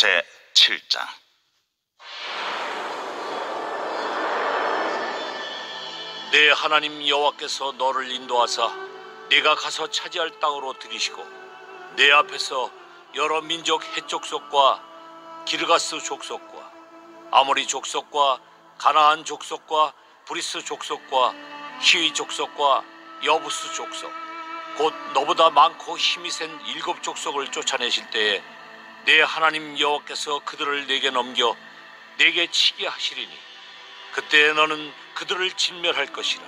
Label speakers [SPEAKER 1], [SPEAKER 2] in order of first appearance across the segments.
[SPEAKER 1] 제7장.
[SPEAKER 2] 내 하나님 여호와께서 너를 인도하사 네가 가서 차지할 땅으로 들이시고 내 앞에서 여러 민족 헷 족속과 기르가스 족속과 아모리 족속과 가나안 족속과 브리스 족속과 히위 족속과 여부스 족속 곧 너보다 많고 힘이 센 7족속을 쫓아내실 때에 내 하나님 여호와께서 그들을 내게 넘겨 내게 치게 하시리니 그때 너는 그들을 진멸할 것이라.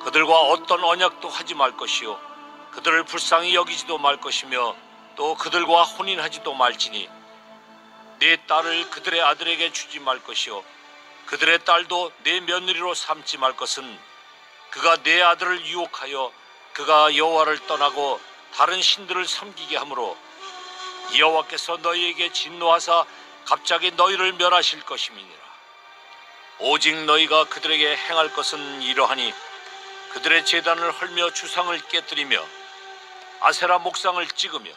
[SPEAKER 2] 그들과 어떤 언약도 하지 말 것이요 그들을 불쌍히 여기지도 말 것이며 또 그들과 혼인하지도 말지니 내 딸을 그들의 아들에게 주지 말 것이요 그들의 딸도 내 며느리로 삼지 말 것은 그가 내 아들을 유혹하여 그가 여호와를 떠나고 다른 신들을 섬기게 하므로 여호와께서 너희에게 진노하사 갑자기 너희를 멸하실 것임이니라. 오직 너희가 그들에게 행할 것은 이러하니 그들의 제단을 헐며 주상을 깨뜨리며 아세라 목상을 찍으며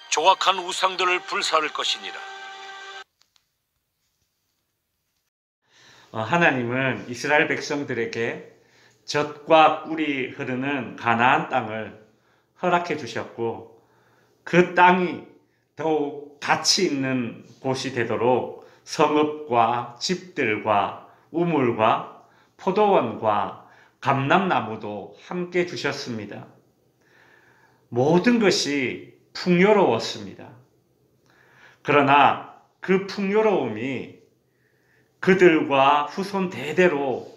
[SPEAKER 2] 조각한 우상들을 불사를 것이니라.
[SPEAKER 3] 하나님은 이스라엘 백성들에게 젖과 꿀이 흐르는 가나안 땅을 허락해 주셨고 그 땅이 더욱 가치 있는 곳이 되도록 성읍과 집들과 우물과 포도원과 감람나무도 함께 주셨습니다. 모든 것이 풍요로웠습니다. 그러나 그 풍요로움이 그들과 후손 대대로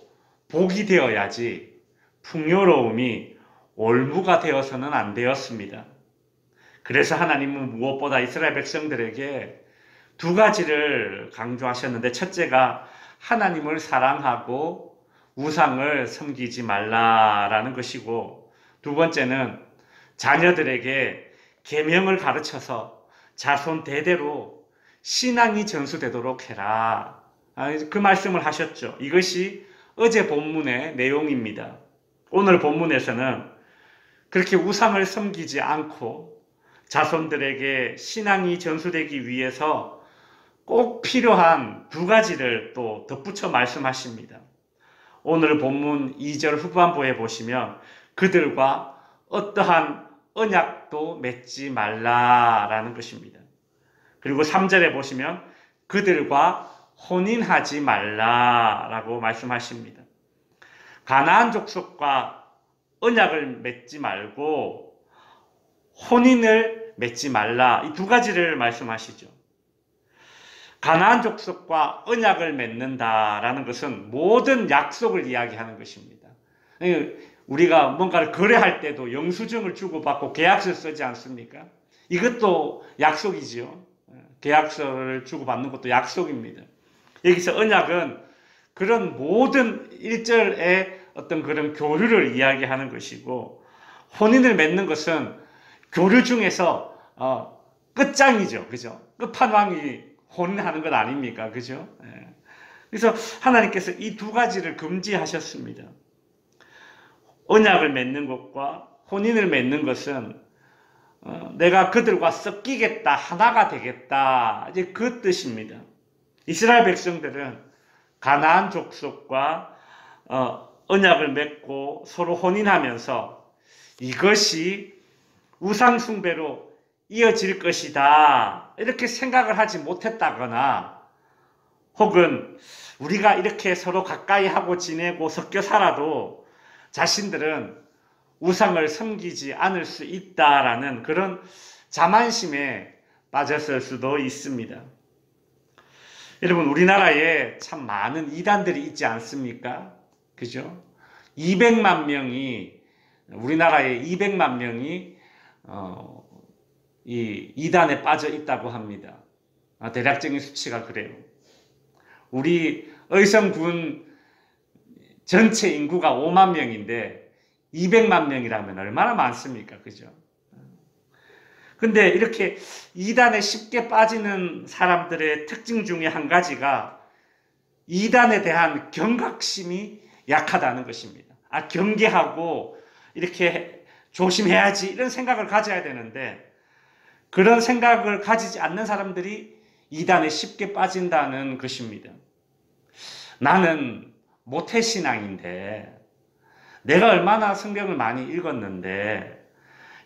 [SPEAKER 3] 복이 되어야지 풍요로움이 올무가 되어서는 안 되었습니다. 그래서 하나님은 무엇보다 이스라엘 백성들에게 두 가지를 강조하셨는데 첫째가 하나님을 사랑하고 우상을 섬기지 말라라는 것이고 두 번째는 자녀들에게 계명을 가르쳐서 자손 대대로 신앙이 전수되도록 해라. 그 말씀을 하셨죠. 이것이 어제 본문의 내용입니다. 오늘 본문에서는 그렇게 우상을 섬기지 않고 자손들에게 신앙이 전수되기 위해서 꼭 필요한 두 가지를 또 덧붙여 말씀하십니다. 오늘 본문 2절 후반부에 보시면 그들과 어떠한 언약도 맺지 말라라는 것입니다. 그리고 3절에 보시면 그들과 혼인하지 말라라고 말씀하십니다. 가나안 족속과 언약을 맺지 말고 혼인을 맺지 말라 이 두 가지를 말씀하시죠. 가나안 족속과 언약을 맺는다라는 것은 모든 약속을 이야기하는 것입니다. 우리가 뭔가를 거래할 때도 영수증을 주고받고 계약서를 쓰지 않습니까? 이것도 약속이지요. 계약서를 주고받는 것도 약속입니다. 여기서 언약은 그런 모든 1절의 어떤 그런 교류를 이야기하는 것이고 혼인을 맺는 것은 교류 중에서 끝장이죠. 그죠? 끝판왕이 혼인하는 것 아닙니까? 그죠? 그래서 하나님께서 이 두 가지를 금지하셨습니다. 언약을 맺는 것과 혼인을 맺는 것은 내가 그들과 섞이겠다, 하나가 되겠다, 이제 그 뜻입니다. 이스라엘 백성들은 가나안 족속과 언약을 맺고 서로 혼인하면서 이것이 우상 숭배로 이어질 것이다 이렇게 생각을 하지 못했다거나 혹은 우리가 이렇게 서로 가까이 하고 지내고 섞여 살아도 자신들은 우상을 섬기지 않을 수 있다라는 그런 자만심에 빠졌을 수도 있습니다. 여러분 우리나라에 참 많은 이단들이 있지 않습니까? 그죠? 200만 명이 우리나라에 200만 명이 이 이단에 빠져 있다고 합니다. 대략적인 수치가 그래요. 우리 의성군 전체 인구가 5만 명인데 200만 명이라면 얼마나 많습니까? 그죠? 근데 이렇게 이단에 쉽게 빠지는 사람들의 특징 중에 한 가지가 이단에 대한 경각심이 약하다는 것입니다. 경계하고 이렇게 조심해야지 이런 생각을 가져야 되는데 그런 생각을 가지지 않는 사람들이 이단에 쉽게 빠진다는 것입니다. 나는 모태신앙인데 내가 얼마나 성경을 많이 읽었는데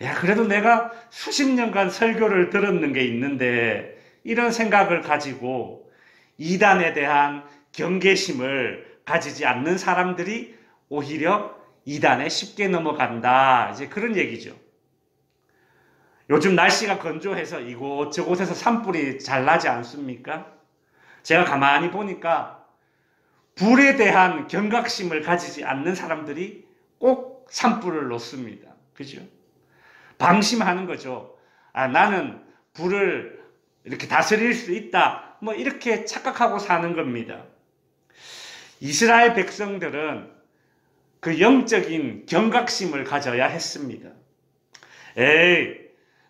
[SPEAKER 3] 야 그래도 내가 수십 년간 설교를 들었는 게 있는데 이런 생각을 가지고 이단에 대한 경계심을 가지지 않는 사람들이 오히려 이단에 쉽게 넘어간다. 이제 그런 얘기죠. 요즘 날씨가 건조해서 이곳저곳에서 산불이 잘 나지 않습니까? 제가 가만히 보니까 불에 대한 경각심을 가지지 않는 사람들이 꼭 산불을 놓습니다. 그죠? 방심하는 거죠. 아, 나는 불을 이렇게 다스릴 수 있다. 뭐 이렇게 착각하고 사는 겁니다. 이스라엘 백성들은 그 영적인 경각심을 가져야 했습니다. 에이,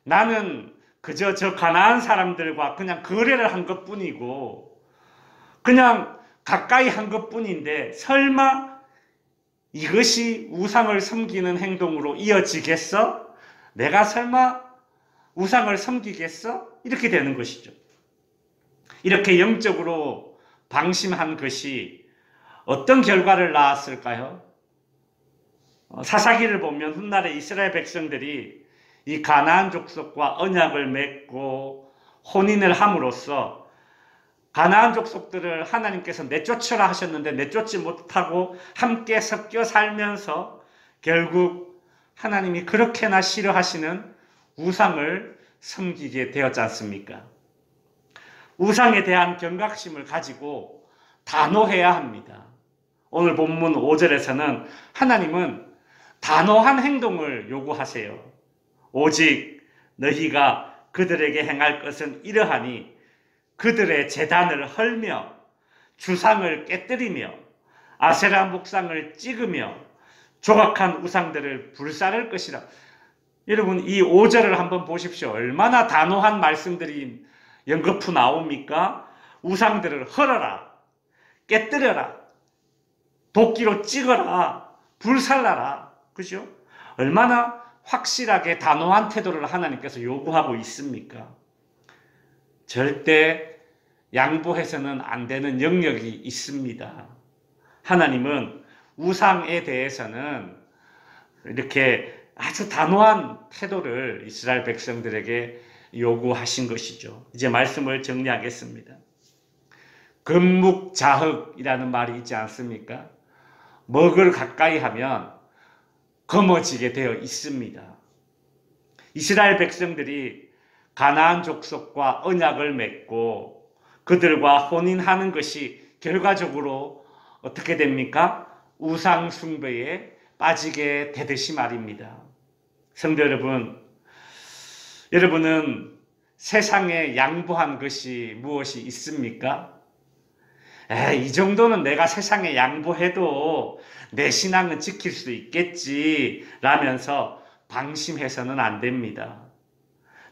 [SPEAKER 3] 나는 그저 저 가나안 사람들과 그냥 거래를 한 것뿐이고 그냥 가까이 한 것뿐인데 설마 이것이 우상을 섬기는 행동으로 이어지겠어? 내가 설마 우상을 섬기겠어? 이렇게 되는 것이죠. 이렇게 영적으로 방심한 것이 어떤 결과를 낳았을까요? 사사기를 보면 훗날에 이스라엘 백성들이 이 가나안 족속과 언약을 맺고 혼인을 함으로써 가나안 족속들을 하나님께서 내쫓으라 하셨는데 내쫓지 못하고 함께 섞여 살면서 결국 하나님이 그렇게나 싫어하시는 우상을 섬기게 되었지 않습니까? 우상에 대한 경각심을 가지고 단호해야 합니다. 오늘 본문 5절에서는 하나님은 단호한 행동을 요구하세요. 오직 너희가 그들에게 행할 것은 이러하니 그들의 제단을 헐며 주상을 깨뜨리며 아세라 목상을 찍으며 조각한 우상들을 불사를 것이라. 여러분 이 5절을 한번 보십시오. 얼마나 단호한 말씀들이 연거푸 나옵니까? 우상들을 헐어라, 깨뜨려라, 도끼로 찍어라, 불살라라. 그죠? 얼마나 확실하게 단호한 태도를 하나님께서 요구하고 있습니까? 절대 양보해서는 안 되는 영역이 있습니다. 하나님은 우상에 대해서는 이렇게 아주 단호한 태도를 이스라엘 백성들에게 요구하신 것이죠. 이제 말씀을 정리하겠습니다. 금묵자흑이라는 말이 있지 않습니까? 먹을 가까이 하면 검어지게 되어 있습니다. 이스라엘 백성들이 가나안 족속과 언약을 맺고 그들과 혼인하는 것이 결과적으로 어떻게 됩니까? 우상 숭배에 빠지게 되듯이 말입니다. 성도 여러분, 여러분은 세상에 양보한 것이 무엇이 있습니까? 이 정도는 내가 세상에 양보해도 내 신앙은 지킬 수 있겠지 라면서 방심해서는 안 됩니다.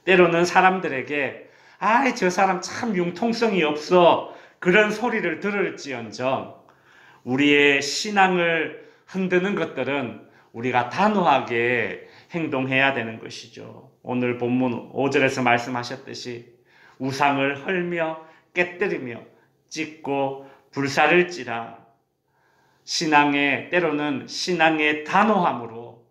[SPEAKER 3] 때로는 사람들에게 저 사람 참 융통성이 없어 그런 소리를 들을지언정 우리의 신앙을 흔드는 것들은 우리가 단호하게 행동해야 되는 것이죠. 오늘 본문 5절에서 말씀하셨듯이 우상을 헐며 깨뜨리며 찍고 불사를 찌라. 때로는 신앙의 단호함으로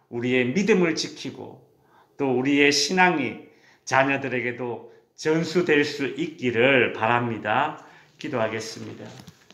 [SPEAKER 3] 우리의 믿음을 지키고 또 우리의 신앙이 자녀들에게도 전수될 수 있기를 바랍니다. 기도하겠습니다.